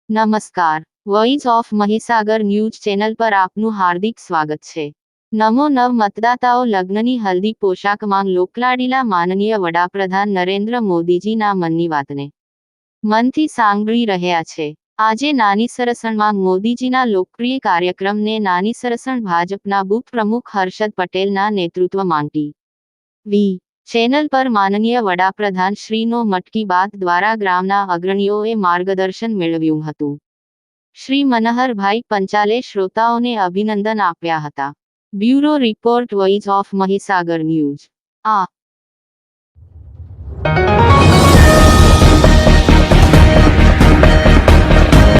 નમસ્કાર, voice of Mahisagar news channel પર આપનું હાર્દિક સ્વાગત છે. નમો નવ મતદાતાઓ લગ્નની હલ્દી પોશાક માંગ લોકલાડીલા માનનીય વડાપ્રધાન નરેન્દ્ર મોદીજીના મનની વાતને મનથી સાંભળી રહ્યા છે. આજે નાની સરસણમાં મોદીજીના લોકપ્રિય કાર્યક્રમને નાની સરસણ ભાજપના બૂથ પ્રમુખ હર્ષદ પટેલના નેતૃત્વમાં વી ચેનલ પર માનનીય વડાપ્રધાન શ્રીનો મટકી બાત દ્વારા ગ્રામના અગ્રણીઓએ માર્ગદર્શન મેળવ્યું હતું. શ્રી મનહરભાઈ પંચાલે શ્રોતાઓને અભિનંદન આપ્યા હતા. Bureau report, voice of Mahisagar news.